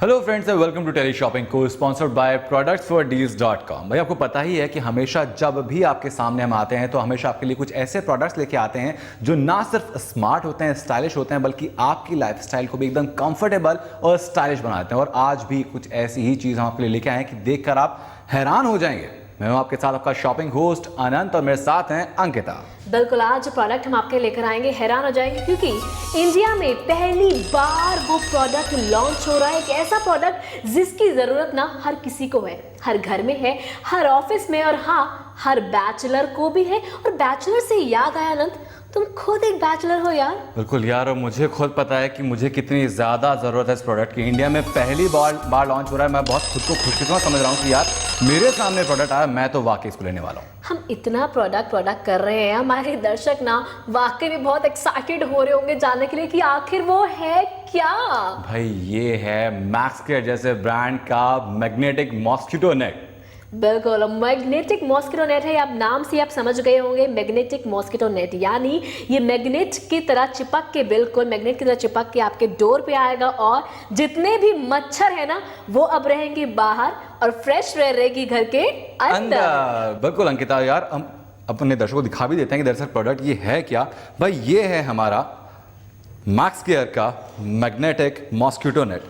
Hello friends and welcome to tele shopping को sponsored by productsfordeals.com। भाई आपको पता ही है कि हमेशा जब भी आपके सामने हम आते हैं तो हमेशा आपके लिए कुछ ऐसे प्रोडक्ट्स लेके आते हैं जो ना सिर्फ स्मार्ट होते हैं, स्टाइलिश होते हैं, बल्कि आपकी लाइफस्टाइल को भी एकदम कंफर्टेबल और स्टाइलिश बनाते हैं। और आज भी कुछ ऐसी ही चीज़ हम आपके लिए लेके आए हैं कि देखकर आप हैरान हो जाएंगे। मैं हूं आपके साथ आपका शॉपिंग होस्ट अनंत और मेरे साथ हैं अंकिता। बिल्कुल, आज प्रोडक्ट हम आपके लेकर आएंगे, हैरान हो जाएंगे क्योंकि इंडिया में पहली बार वो प्रोडक्ट लॉन्च हो रहा है। एक ऐसा प्रोडक्ट जिसकी ज़रूरत ना हर किसी को है, हर घर में है, हर ऑफिस में, और हाँ, हर बैचलर को भी है। और बैचलर से याद आया अनंत, तुम खुद एक बैचलर हो यार। बिल्कुल यार, और मुझे खुद पता है कि मुझे कितनी ज़्यादा ज़रूरत है इस प्रोडक्ट की। इंडिया में पहली बार लॉन्च हो रहा है। मैं बहुत खुद को खुशकिस्मत समझ रहा हूँ कि यार मेरे सामने प्रोडक्ट आया, मैं तो वाकई इसको लेने वाला हूँ। हम इतना प्रोडक्ट कर रहे हैं, हमारे दर्शक ना वाकई में बहुत एक्साइटेड हो रहे होंगे जानने के लिए कि आखिर वो है क्या। भाई ये है मैक्स केयर जैसे ब्रांड का मैग्नेटिक मॉस्किटो नेट। बिल्कुल, मैग्नेटिक मॉस्किटो नेट है। आप नाम से आप समझ गए होंगे, मैग्नेटिक मॉस्किटो नेट, यानी ये मैग्नेट की तरह चिपक के, बिल्कुल मैग्नेट की तरह चिपक के आपके डोर पे आएगा और जितने भी मच्छर है ना वो अब रहेंगे बाहर और फ्रेश रहेगी घर के अंदर। बिल्कुल अंकिता, यार हम अपने दर्शकों को दिखा भी देते हैं कि दरअसल प्रोडक्ट ये है क्या। भाई ये है हमारा मैक्स केयर का मैग्नेटिक मॉस्किटो नेट।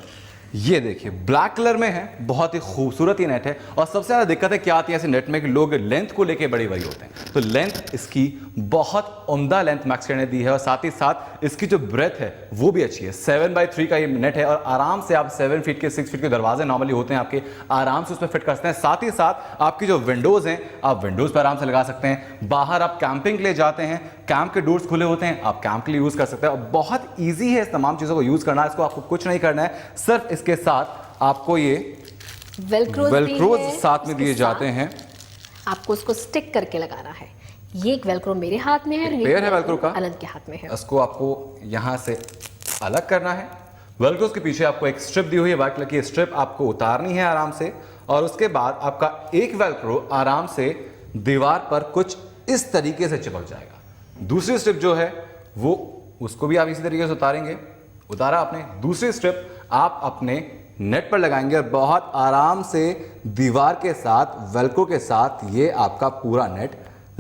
ये देखिए ब्लैक कलर में है, बहुत ही खूबसूरत ही नेट है। और सबसे ज़्यादा दिक्कत है क्या आती है ऐसे नेट में कि लोग लेंथ को लेके बड़े वही होते हैं। तो लेंथ इसकी बहुत उम्दा लेंथ मैक्स केयर ने दी है और साथ ही साथ इसकी जो ब्रेथ है वो भी अच्छी है। 7x3 का ये नेट है और आराम से आप 7 फीट के 6 फीट के दरवाजे नॉर्मली होते हैं आपके, आराम से उसमें फिट कर सकते हैं। साथ ही साथ आपकी जो विंडोज़ हैं आप विंडोज़ पर आराम से लगा सकते हैं। बाहर आप कैंपिंग के लिए जाते हैं, कैंप के डोर्स खुले होते हैं, आप कैंप के लिए यूज़ कर सकते हैं। और बहुत ईजी है इस तमाम चीज़ों को यूज़ करना। इसको आपको कुछ नहीं करना है, सिर्फ इसके साथ आपको ये वेलक्रोज साथ में दिए जाते हैं। आपको उसको स्टिक करके लगाना है। ये एक वेलक्रो मेरे हाथ में है और पेयर है वेलक्रो का अनंत के हाथ में है। इसको आपको यहाँ से अलग करना है। वेलक्रोज के पीछे आपको एक स्ट्रिप दी हुई है, व्हाइट कलर की स्ट्रिप आपको उतारनी है आराम से। और उसके बाद आपका एक वेलक्रो आराम से दीवार पर कुछ इस तरीके से चिपक जाएगा। दूसरी स्ट्रिप जो है वो उसको भी आप इसी तरीके से उतारेंगे। उतारा आपने, दूसरी स्ट्रिप आप अपने नेट पर लगाएंगे और बहुत आराम से दीवार के साथ, वेलक्रो के साथ ये आपका पूरा नेट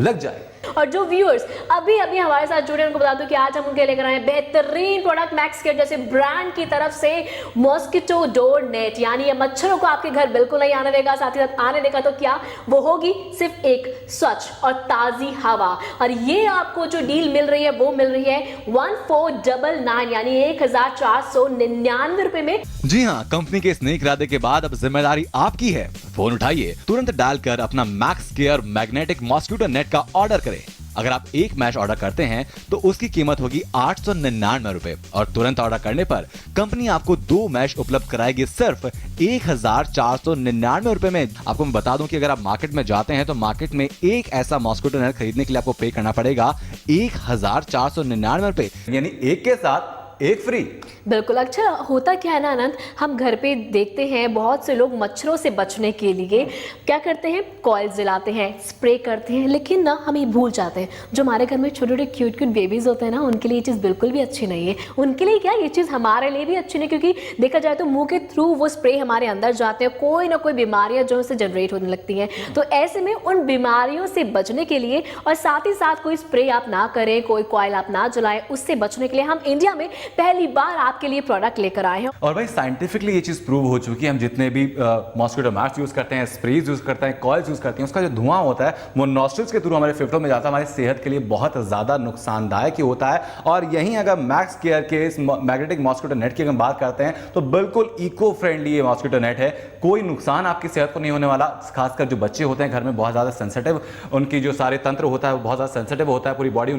लग जाएगा। और जो व्यूअर्स अभी हमारे साथ जुड़े उनको बता दूं कि आज हम उनके लेकर आए हैं बेहतरीन प्रोडक्ट मैक्स केयर जैसे ब्रांड की तरफ से मॉस्किटो डोर नेट, यानी ये मच्छरों को आपके घर बिल्कुल नहीं आने देगा। साथ ही साथ आने देगा तो क्या, वो होगी सिर्फ एक स्वच्छ और ताजी हवा। और ये आपको जो डील मिल रही है वो मिल रही है 1499 यानी 1499 रुपए में। जी हाँ, कंपनी के इस नए इरादे के बाद अब जिम्मेदारी आपकी है। फोन उठाइए, तुरंत डालकर अपना max care magnetic mosquito net का ऑर्डर करें। अगर आप एक मैश ऑर्डर करते हैं तो उसकी कीमत होगी 899 रुपए और तुरंत ऑर्डर करने पर कंपनी आपको 2 मैश उपलब्ध कराएगी सिर्फ 1499 रुपए में। आपको मैं बता दूं कि अगर आप मार्केट में जाते हैं तो मार्केट में एक ऐसा मॉस्किटो नेट खरीदने के लिए आपको पे करना पड़ेगा 1499 रुपए, यानी एक के साथ एक फ्री। बिल्कुल। अच्छा होता क्या है ना अनंत, हम घर पे देखते हैं बहुत से लोग मच्छरों से बचने के लिए क्या करते हैं, कॉइल जलाते हैं, स्प्रे करते हैं, लेकिन ना हम ये भूल जाते हैं। जो हमारे घर में छोटे छोटे क्यूट बेबीज होते हैं ना, उनके लिए ये चीज़ बिल्कुल भी अच्छी नहीं है। उनके लिए क्या, ये चीज़ हमारे लिए भी अच्छी नहीं, क्योंकि देखा जाए तो मुंह के थ्रू वो स्प्रे हमारे अंदर जाते हैं, कोई ना कोई बीमारियां जो उससे जनरेट होने लगती हैं। तो ऐसे में उन बीमारियों से बचने के लिए और साथ ही साथ कोई स्प्रे आप ना करें, कोई कॉइल आप ना जलाएं, उससे बचने के लिए हम इंडिया में पहली बार आपके लिए प्रोडक्ट लेकर आए हैं। और भाई साइंटिफिकली ये चीज़ प्रूव हो चुकी है। हम जितने भी मॉस्किटो मैट्स यूज़ करते हैं, स्प्रेज यूज़ करते हैं, कॉइल्स यूज़ करते हैं, उसका जो धुआं होता है वो नॉस्ट्रिल्स के थ्रू हमारे फेफड़ों में जाता है, हमारी सेहत के लिए बहुत ज़्यादा नुकसानदायक ही होता है। और यहीं अगर मैक्स केयर के इस मैग्नेटिक मॉस्किटो नेट की अगर बात करते हैं तो बिल्कुल इको फ्रेंडली ये मॉस्किटो नेट है। कोई नुकसान आपकी सेहत को नहीं होने वाला। खासकर जो बच्चे होते हैं घर में, बहुत ज़्यादा सेंसिटिव, उनकी जो सारे तंत्र होता है वो बहुत ज़्यादा सेंसिटिव होता है, पूरी बॉडी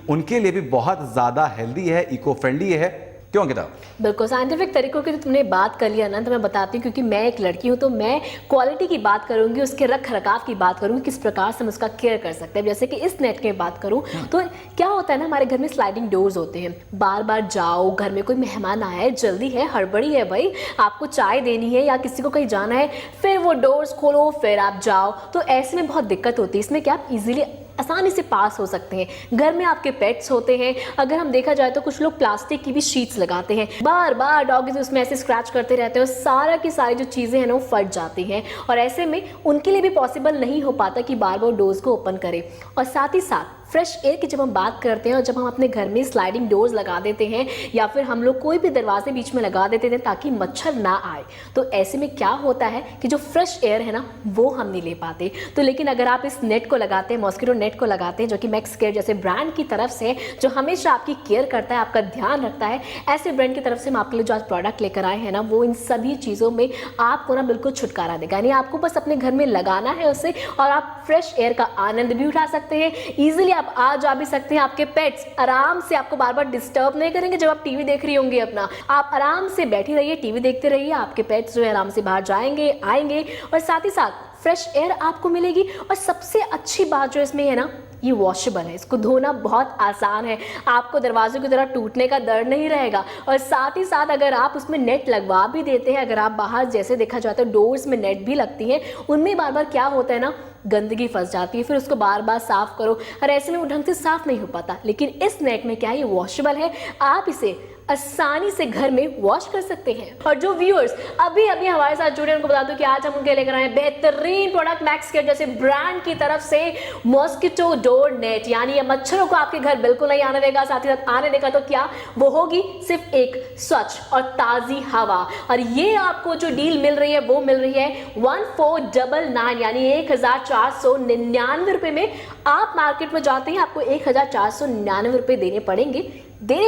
उनके लिए भी बहुत ज़्यादा हेल्दी है, इको फ्रेंडली है। क्यों किताब? बिल्कुल, साइंटिफिक तरीकों की तो तुमने बात कर लिया ना, तो मैं बताती हूँ, क्योंकि मैं एक लड़की हूँ तो मैं क्वालिटी की बात करूंगी, उसके रख रखाव की बात करूंगी, किस प्रकार से हम उसका केयर कर सकते हैं। जैसे कि इस नेट की बात करूँ तो क्या होता है ना, हमारे घर में स्लाइडिंग डोर्स होते हैं। बार बार जाओ, घर में कोई मेहमान आया है, जल्दी है, हड़बड़ी है भाई, आपको चाय देनी है या किसी को कहीं जाना है, फिर वो डोर्स खोलो, फिर आप जाओ, तो ऐसे में बहुत दिक्कत होती है। इसमें क्या आप इजीली आसानी से पास हो सकते हैं। घर में आपके पेट्स होते हैं, अगर हम देखा जाए तो कुछ लोग प्लास्टिक की भी शीट्स लगाते हैं, बार बार डॉगीज उसमें ऐसे स्क्रैच करते रहते हैं और सारा की सारी जो चीज़ें हैं ना वो फट जाती हैं, और ऐसे में उनके लिए भी पॉसिबल नहीं हो पाता कि बार बार डोर्स को ओपन करें। और साथ ही साथ फ्रेश एयर की जब हम बात करते हैं और जब हम अपने घर में स्लाइडिंग डोर्स लगा देते हैं या फिर हम लोग कोई भी दरवाजे बीच में लगा देते हैं ताकि मच्छर ना आए, तो ऐसे में क्या होता है कि जो फ्रेश एयर है ना वो हम नहीं ले पाते। तो लेकिन अगर आप इस नेट को लगाते हैं, मॉस्किटो नेट को लगाते हैं, जो कि मैक्स केयर जैसे ब्रांड की तरफ से जो हमेशा आपकी केयर करता है, आपका ध्यान रखता है, ऐसे ब्रांड की तरफ से हम आपके लिए जो आज प्रोडक्ट लेकर आए हैं ना वो इन सभी चीज़ों में आपको ना बिल्कुल छुटकारा देगा। यानी आपको बस अपने घर में लगाना है उसे और आप फ्रेश एयर का आनंद भी उठा सकते हैं। ईजिली आप आ जा भी सकते हैं, आपके पेट्स आराम से आपको बार बार डिस्टर्ब नहीं करेंगे। जब आप टीवी देख रही होंगी अपना, आप आराम से बैठी रहिए, टीवी देखते रहिए, आपके पेट्स जो है आराम से बाहर जाएंगे आएंगे और साथ ही साथ फ्रेश एयर आपको मिलेगी। और सबसे अच्छी बात जो इसमें है ना, ये वॉशेबल है, इसको धोना बहुत आसान है, आपको दरवाजों की तरह टूटने का डर नहीं रहेगा। और साथ ही साथ अगर आप उसमें नेट लगवा भी देते हैं, अगर आप बाहर जैसे देखा जाता है डोर्स में नेट भी लगती हैं, उनमें बार बार क्या होता है ना, गंदगी फंस जाती है, फिर उसको बार बार साफ करो और ऐसे में वो ढंग से साफ नहीं हो पाता। लेकिन इस नेट में क्या है, ये वॉशेबल है, आप इसे आसानी से घर में वॉश कर सकते हैं। और जो व्यूअर्स अभी अभी हमारे साथ जुड़े उनको बता दूं कि आज हम उनके लेकर आए बेहतरीन प्रोडक्ट मैक्स केयर जैसे ब्रांड की तरफ से मॉस्किटो डोर नेट, यानी ये मच्छरों को आपके घर बिल्कुल नहीं आने देगा, साथ ही साथ आने देगा तो क्या वो होगी, सिर्फ एक स्वच्छ और ताजी हवा। और ये आपको जो डील मिल रही है वो मिल रही है 1499 यानी 1499 रुपए में। आप मार्केट में जाते हैं आपको 1499 रुपए देने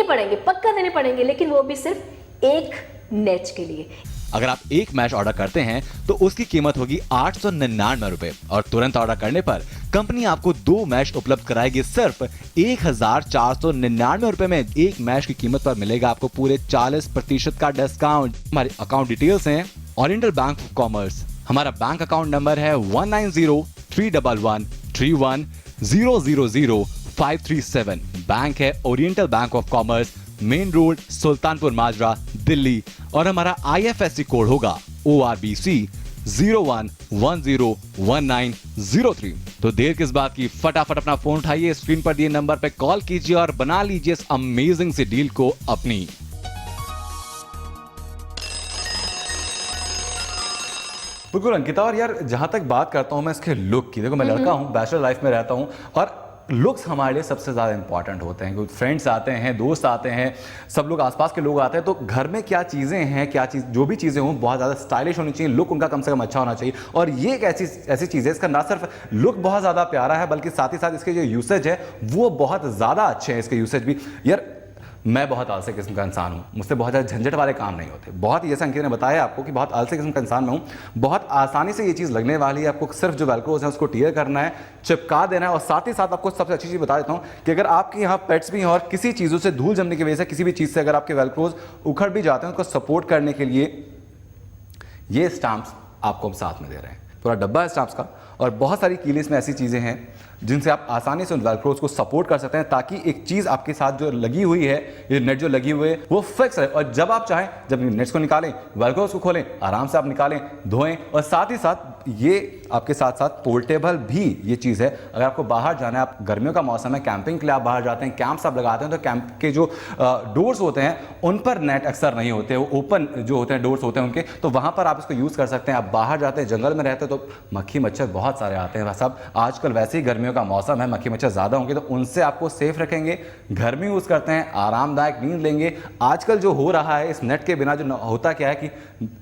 पड़ेंगे, पक्का देने पड़ेंगे, लेकिन वो भी सिर्फ एक नेट के लिए। अगर आप एक मैच ऑर्डर करते हैं तो उसकी कीमत होगी 899 रुपए और तुरंत ऑर्डर करने पर कंपनी आपको 2 मैच उपलब्ध कराएगी सिर्फ 1499 रुपए में। एक मैच की कीमत पर मिलेगा आपको पूरे 40% का डिस्काउंट। हमारे अकाउंट डिटेल्स हैं ओरिएंटल बैंक ऑफ कॉमर्स, हमारा बैंक अकाउंट नंबर है 19031131000537। बैंक है Oriental Bank of Commerce, main road, Sultanpur Majra, Delhi, और हमारा IFSC कोड होगा ORBC 01101903। तो देर किस बात की, फटाफट अपना फोन उठाइए, स्क्रीन पर दिए नंबर पर कॉल कीजिए और बना लीजिए इस अमेजिंग सी डील को अपनी। बिल्कुल अंकिता, और यार जहां तक बात करता हूं मैं इसके लुक की, देखो मैं लड़का हूं, बैचलर लाइफ में रहता हूं और लुक्स हमारे लिए सबसे ज़्यादा इंपॉर्टेंट होते हैं। क्योंकि फ्रेंड्स आते हैं, दोस्त आते हैं, सब लोग आसपास के लोग आते हैं, तो घर में क्या चीज़ें हैं, क्या चीज़ जो भी चीज़ें हों बहुत ज़्यादा स्टाइलिश होनी चाहिए, लुक उनका कम से कम अच्छा होना चाहिए। और ये एक ऐसी चीज़ है, इसका ना सिर्फ लुक बहुत ज़्यादा प्यारा है बल्कि साथ ही साथ इसके जो यूसेज है वो बहुत ज़्यादा अच्छे हैं। इसके यूसेज भी, यार मैं बहुत आलसी किस्म का इंसान हूँ, मुझसे बहुत ज़्यादा झंझट वाले काम नहीं होते, बहुत ही, जैसा अंकित ने बताया आपको कि बहुत आलसी किस्म का इंसान मैं हूँ। बहुत आसानी से ये चीज़ लगने वाली है, आपको सिर्फ जो वेलक्रोज है उसको टियर करना है, चिपका देना है। और साथ ही साथ आपको सबसे अच्छी चीज़ बता देता हूँ कि अगर आपके यहाँ पेट्स भी हैं और किसी चीज़ों से धूल जमने की वजह से, किसी भी चीज़ से अगर आपके वेलक्रोज उखड़ भी जाते हैं, उसको सपोर्ट करने के लिए ये स्टैम्प्स आपको हम साथ में दे रहे हैं। पूरा डब्बा है स्टैम्प्स का और बहुत सारी कीलीज में ऐसी चीज़ें हैं जिनसे आप आसानी से उन वेलक्रोज को सपोर्ट कर सकते हैं, ताकि एक चीज़ आपके साथ जो लगी हुई है, ये नेट जो लगी हुई है वो फिक्स रहे। और जब आप चाहें, जब नेट्स को निकालें, वेलक्रोज को खोलें, आराम से आप निकालें, धोएं। और साथ ही साथ ये आपके साथ साथ पोर्टेबल भी ये चीज़ है। अगर आपको बाहर जाना है, आप गर्मियों का मौसम है, कैंपिंग के लिए आप बाहर जाते हैं, कैंप्स आप लगाते हैं, तो कैंप के जो डोर्स होते हैं उन पर नेट अक्सर नहीं होते, वो ओपन जो होते हैं डोर्स होते हैं उनके, तो वहाँ पर आप इसको यूज़ कर सकते हैं। आप बाहर जाते हैं, जंगल में रहते हैं, तो मक्खी मच्छर बहुत सारे आते हैं। सब आजकल वैसे ही गर्मियों का मौसम है, मक्खी मच्छर ज़्यादा होंगे, तो उनसे आपको सेफ रखेंगे। घर में यूज़ करते हैं, आरामदायक नींद लेंगे। आजकल जो हो रहा है इस नेट के बिना, जो होता क्या है कि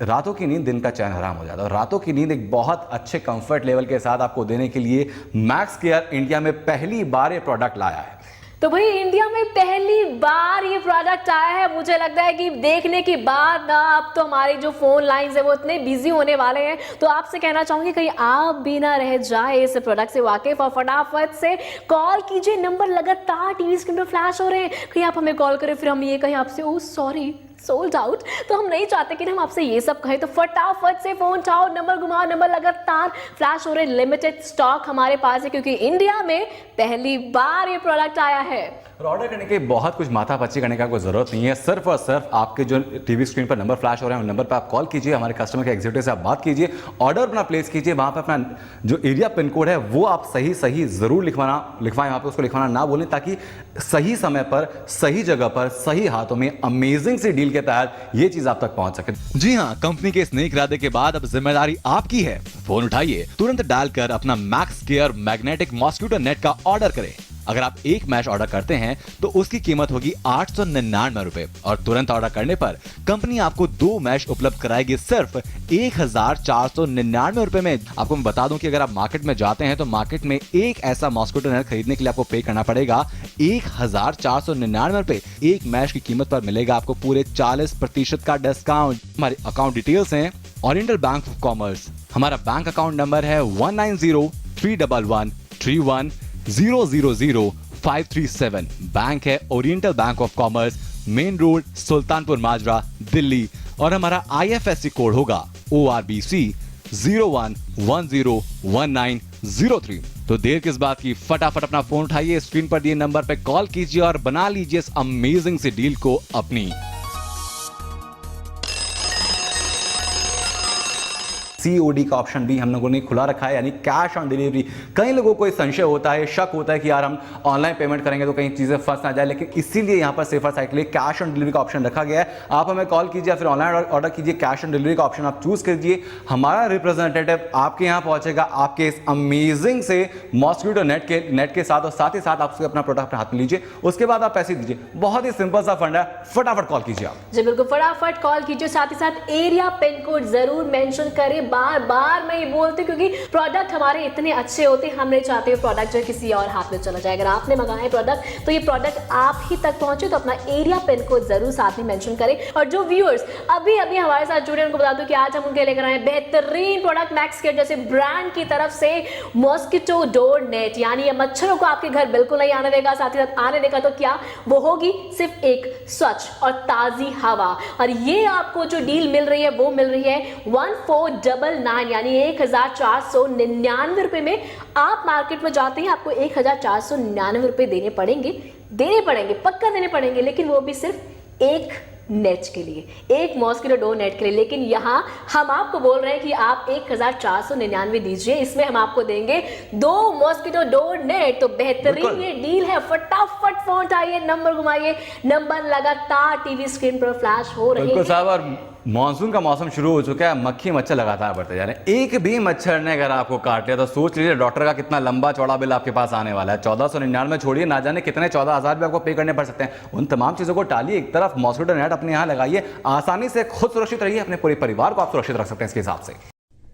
रातों की नींद दिन का चैन हराम हो जाता है। और रातों की नींद एक बहुत अच्छे कंफर्ट लेवल के साथ आपको देने के लिए मैक्स केयर इंडिया में पहली बार ये प्रोडक्ट लाया है। तो भाई इंडिया में पहली बार ये प्रोडक्ट आया है। मुझे लगता है कि देखने के बाद ना अब तो हमारे जो फोन लाइंस है वो इतने बिजी होने वाले हैं, तो आपसे कहना चाहूंगी कहीं आप भी ना रह जाए इस प्रोडक्ट से वाकिफ, और फटाफट से कॉल कीजिए। नंबर लगातार टीवी स्क्रीन पर फ्लैश हो रहे हैं, कहीं आप हमें कॉल करें फिर हम ये कहीं आपसे ओ सॉरी सोल्ड आउट। तो हम नहीं चाहते कि हम आपसे ये सब कहें, तो फटाफट से फोन उठाओ, नंबर घुमाओ, नंबर लगातार फ्लैश हो रहे। लिमिटेड स्टॉक हमारे पास है क्योंकि इंडिया में पहली बार ये प्रोडक्ट आया है। और ऑर्डर करने के बहुत कुछ माथापच्ची करने का कोई जरूरत नहीं है। सिर्फ और सिर्फ आपके जो टीवी स्क्रीन पर नंबर फ्लैश हो रहे हैं उन नंबर पर आप कॉल कीजिए, हमारे कस्टमर के एग्जीक्यूटिव से आप बात कीजिए, ऑर्डर अपना प्लेस कीजिए। वहाँ पर अपना जो एरिया पिन कोड है वो आप सही जरूर लिखवाएं वहाँ पर, उसको लिखवाना ना बोलें, ताकि सही समय पर सही जगह पर सही हाथों में अमेजिंग सी डील के तहत ये चीज आप तक पहुंच सके। जी हाँ, कंपनी के इस नए इरादे के बाद अब जिम्मेदारी आपकी है। फोन उठाइए, तुरंत डायल कर अपना max care magnetic mosquito net का ऑर्डर करें। अगर आप एक मैश ऑर्डर करते हैं तो उसकी कीमत होगी 899 रुपए, और तुरंत ऑर्डर करने पर कंपनी आपको 2 मैश उपलब्ध कराएगी सिर्फ 1499 रुपए में। आपको मैं बता दूं कि अगर आप मार्केट में जाते हैं तो मार्केट में एक ऐसा मॉस्क्यूटो नेट खरीदने के लिए आपको पे करना पड़ेगा 1499 रुपए। एक मैश की कीमत पर मिलेगा आपको पूरे 40% का डिस्काउंट। हमारे अकाउंट डिटेल्स हैं ओरिएंटल बैंक ऑफ कॉमर्स। हमारा बैंक अकाउंट नंबर है 19031131000537। बैंक है Oriental Bank of Commerce, main road, Sultanpur Majra, Delhi. और हमारा IFSC कोड होगा ORBC 01101903। तो देर किस बात की, फटाफट अपना फोन उठाइए, स्क्रीन पर दिए नंबर पे कॉल कीजिए और बना लीजिए इस अमेजिंग सी डील को अपनी। COD का ऑप्शन भी हम लोगों ने खुला रखा है, यानी कैश ऑन डिलीवरी। कई लोगों को संशय होता है, शक होता है कि यार हम ऑनलाइन पेमेंट करेंगे तो कहीं चीजें फंस ना जाए, लेकिन इसीलिए यहाँ पर सेफर साइड के लिए कैश ऑन डिलीवरी का ऑप्शन रखा गया है। आप हमें कॉल कीजिए या फिर ऑनलाइन ऑर्डर कीजिए, कैश ऑन डिलीवरी का ऑप्शन आप चूज कीजिए। हमारा रिप्रेजेंटेटिव आपके यहाँ पहुंचेगा आपके इस अमेजिंग से मॉस्क्यूटो नेट के साथ, और साथ ही साथ आप अपना प्रोडक्ट हाथ में लीजिए, उसके बाद आप पैसे दीजिए। बहुत ही सिंपल सा फंड है, फटाफट कॉल कीजिए आप। जी बिल्कुल, फटाफट कॉल कीजिए, साथ ही साथ एरिया पिन कोड जरूर मेंशन करें। बार बार मैं ये बोलती हूँ क्योंकि प्रोडक्ट हमारे इतने अच्छे होते हैं, हम नहीं चाहते प्रोडक्ट जो किसी और हाथ में चला जाए। अगर आपने मंगाया है प्रोडक्ट तो ये प्रोडक्ट आप ही तक पहुंचे, तो अपना एरिया पिन कोड जरूर साथ में मेंशन करें। और जो व्यूअर्स अभी हमारे साथ जुड़े उनको बता दूं कि आज हम उनके लेकर आए बेहतरीन प्रोडक्ट मैक्स केयर जैसे ब्रांड की तरफ से मॉस्किटो डोर नेट, यानी ये मच्छरों को आपके घर बिल्कुल नहीं आने देगा। साथ ही साथ आने देगा तो क्या, वो होगी सिर्फ एक स्वच्छ और ताजी हवा। और ये आपको जो डील मिल रही है वो मिल रही है 1499 यानी 1499 रुपए में। आप मार्केट में जाते हैं आपको 1499 रुपए देने पड़ेंगे, पक्का देने पड़ेंगे, लेकिन वो भी सिर्फ एक नेट के लिए, एक मॉस्किटो डोर नेट के लिए। लेकिन यहाँ हम आपको बोल रहे हैं कि आप 1499 दीजिए, इसमें हम आपको देंगे 2 मॉस्किटो डोर नेट। तो बेहतरीन ये डील है, फटाफट फोन उठाइए, नंबर घुमाइए, नंबर लगातार टीवी स्क्रीन पर फ्लैश हो रहे हैं। साहब, और मानसून का मौसम शुरू हो चुका है, मक्खी मच्छर लगातार बढ़ते जा रहे हैं। एक भी मच्छर ने अगर आपको काट लिया तो सोच लीजिए डॉक्टर का कितना लंबा चौड़ा बिल आपके पास आने वाला है। 1499 छोड़िए, ना जाने कितने 14,000 भी आपको पे करने पड़ सकते हैं। उन तमाम चीज़ों को टालिए, एक तरफ मॉस्किटो नेट अपने यहाँ लगाइए, आसानी से खुद सुरक्षित रहिए, अपने पूरे परिवार को आप सुरक्षित रख सकते हैं इसके हिसाब से।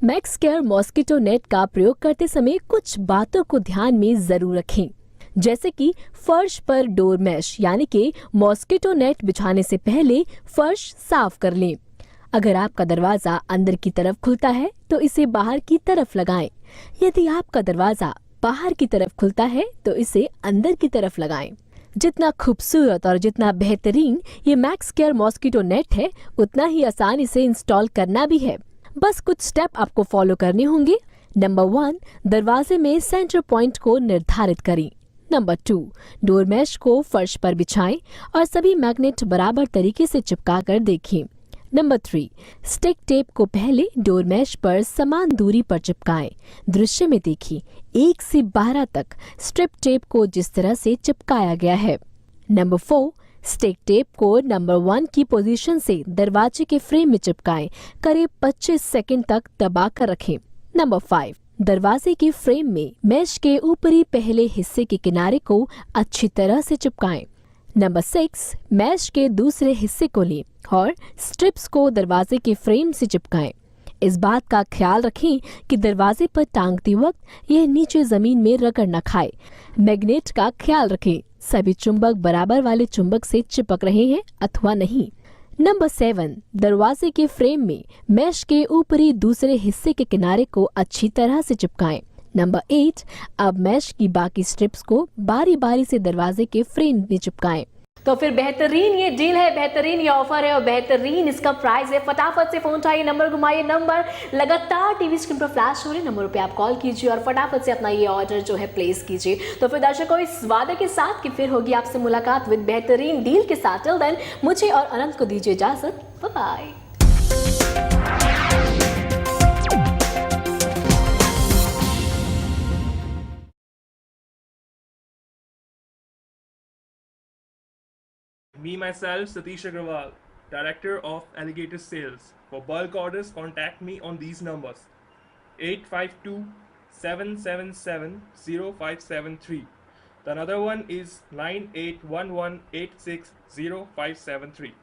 मैक्स केयर मॉस्किटो नेट का प्रयोग करते समय कुछ बातों को ध्यान में जरूर रखें, जैसे कि फर्श पर डोर मैश यानी कि मॉस्किटो नेट बिछाने से पहले फर्श साफ कर लें। अगर आपका दरवाजा अंदर की तरफ खुलता है तो इसे बाहर की तरफ लगाएं। यदि आपका दरवाजा बाहर की तरफ खुलता है तो इसे अंदर की तरफ लगाएं। जितना खूबसूरत और जितना बेहतरीन ये मैक्स केयर मॉस्किटो नेट है, उतना ही आसान इसे इंस्टॉल करना भी है। बस कुछ स्टेप आपको फॉलो करने होंगे। नंबर 1, दरवाजे में सेंटर पॉइंट को निर्धारित करें। नंबर 2, डोर मैश को फर्श पर बिछाएं और सभी मैग्नेट बराबर तरीके से चिपका कर देखें। नंबर 3, स्टिक टेप को पहले डोर मैश पर समान दूरी पर चिपकाएं। दृश्य में देखिए 1 से 12 तक स्ट्रिप टेप को जिस तरह से चिपकाया गया है। नंबर 4, स्टिक टेप को नंबर 1 की पोजीशन से दरवाजे के फ्रेम में चिपकाएं। करीब 25 सेकंड तक दबाकर रखें। नंबर 5, दरवाजे के फ्रेम में मैश के ऊपरी पहले हिस्से के किनारे को अच्छी तरह से चिपकाएं। नंबर 6, मैश के दूसरे हिस्से को लें और स्ट्रिप्स को दरवाजे के फ्रेम से चिपकाएं। इस बात का ख्याल रखें कि दरवाजे पर टांगते वक्त यह नीचे जमीन में रगड़ न खाए। मैग्नेट का ख्याल रखें, सभी चुंबक बराबर वाले चुंबक से चिपक रहे हैं अथवा नहीं। नंबर 7, दरवाजे के फ्रेम में मैश के ऊपरी दूसरे हिस्से के किनारे को अच्छी तरह से चिपकाएं। नंबर 8, अब मैश की बाकी स्ट्रिप्स को बारी बारी से दरवाजे के फ्रेम में चिपकाएं। तो फिर बेहतरीन ये डील है, बेहतरीन ये ऑफर है और बेहतरीन इसका प्राइस है। फटाफट से फोन उठाइए, नंबर घुमाइए, नंबर लगातार टीवी स्क्रीन पर फ्लैश हो रहे नंबरों पे आप कॉल कीजिए और फटाफट से अपना ये ऑर्डर जो है प्लेस कीजिए। तो फिर दर्शकों, इस वादे के साथ कि फिर होगी आपसे मुलाकात विद बेहतरीन डील के साथ, टिल देन मुझे और अनंत को दीजिए इजाजत। Bye bye. Me myself, Satish Agrawal, Director of Alligator Sales. For bulk orders, contact me on these numbers: 852-777-0573. The another one is 9811860573.